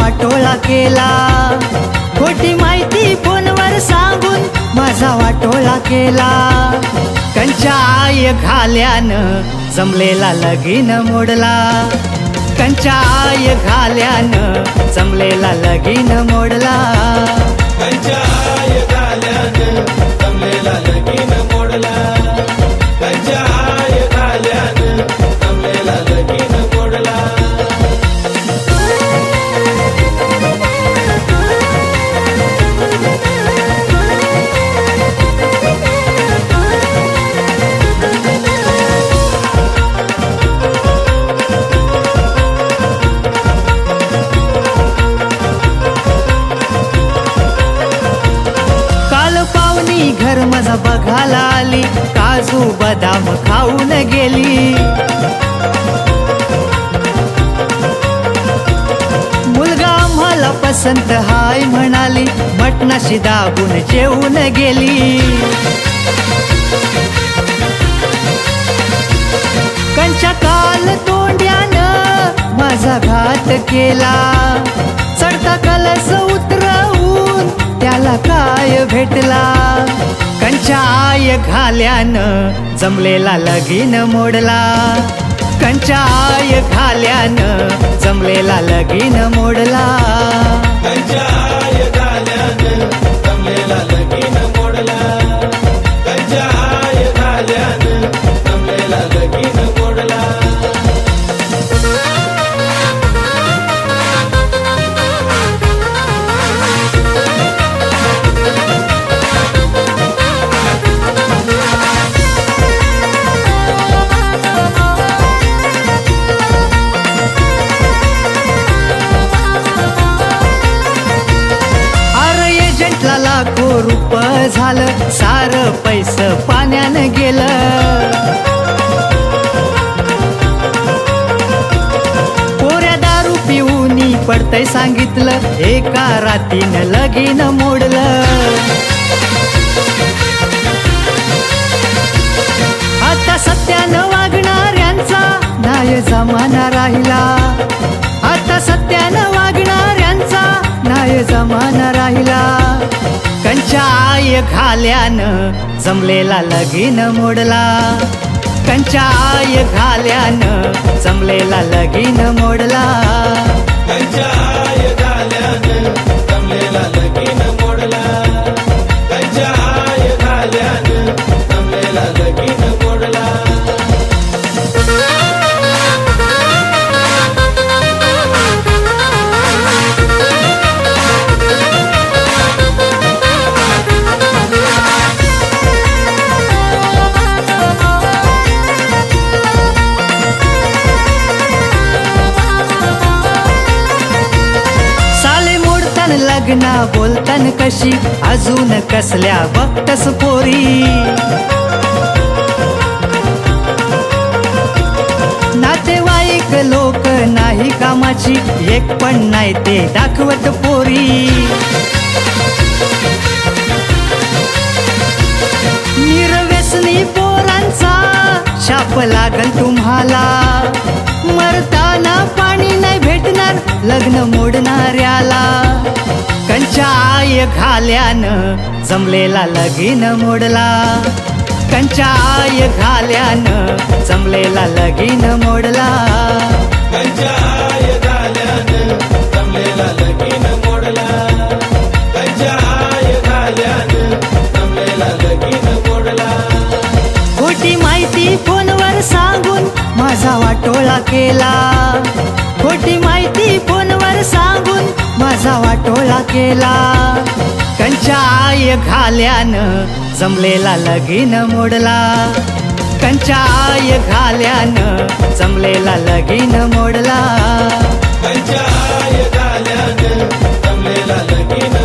वाटोळा केला. खोटी माहिती फोनवर सांगून माझा वाटोळा केला. कंच्या आय घाल्यानं जमलेला लगीन मोडला. कंच्या आय घाल्यानं जमलेला लगीन मोडला. कंच्या आय घाल्यानं जमलेला लगीन मोडला. कंच्या आय घाल्यानं जमलेला लगीन मोडला. घर माझा बघायला आली. काजू बदाम खाऊन गेली. मुलगा आम्हाला पसंत हाय म्हणाली. मटणाशी दाबून जेवून गेली. कंच्या काल तोंड्यानं माझा घात केला. चढता कलस उतरवून त्याला काय भेटला. कंच्या आय घाल्यानं जमलेला लगीन मोडला. कंच्या आय घाल्यानं जमलेला लगीन मोडला. कंच्या आय घाल्यानं जमलेला लगीन मोडला. कंच्या आय घाल्यानं जमलेला लगीन मोडला. लाखो रुपये झालं. सारं पैसं पाण्यानं गेलं. कोऱ्या दारू पिऊनी पडतंय सांगितलं. एका रातीनं लगीन मोडलं. आता सत्यानं वागणाऱ्यांचा नाय जमाना राहिला. आता सत्यानं वागणाऱ्यांचा नाय जमाना राहिला. कंच्या आय घाल्यानं जमलेला लगीन मोडला. कंच्या आय घाल्यानं जमलेला लगीन मोडला. कंच्या आय घाल्यानं जमलेला लगीन मोडला. कंच्या आय घाल्यानं जमलेला लगीन मोडला. लग्ना बोलतान कशी अजून कसल्या बघतस पोरी. नातेवाईक लोक नाही कामाची. एक पण नाही ते दाखवत पोरी. निर्व्यसनी पोरांचा शाप लागल तुम्हाला. मरताना पाणी नाही भेटणार लग्न मोडणाऱ्याला. कंच्या आय घाल्यानं जमलेला लगीन मोडला. कंच्या आय घाल्यानं जमलेला लगीन मोडला. कंच्या आय घाल्यानं जमलेला लगीन मोडला. कंच्या आय घाल्यानं जमलेला लगीन मोडला. खोटी माहिती फोनवर सांगून माझा वाटोळा केला. खोटी माहिती फोनवर सांगून माझा वाटोळा केला. कंच्या आय घाल्यानं जमलेला लगीन मोडला. कंच्या आय घाल्यानं जमलेला लगीन मोडला. कंच्या आय घाल्यानं जमलेला लगीन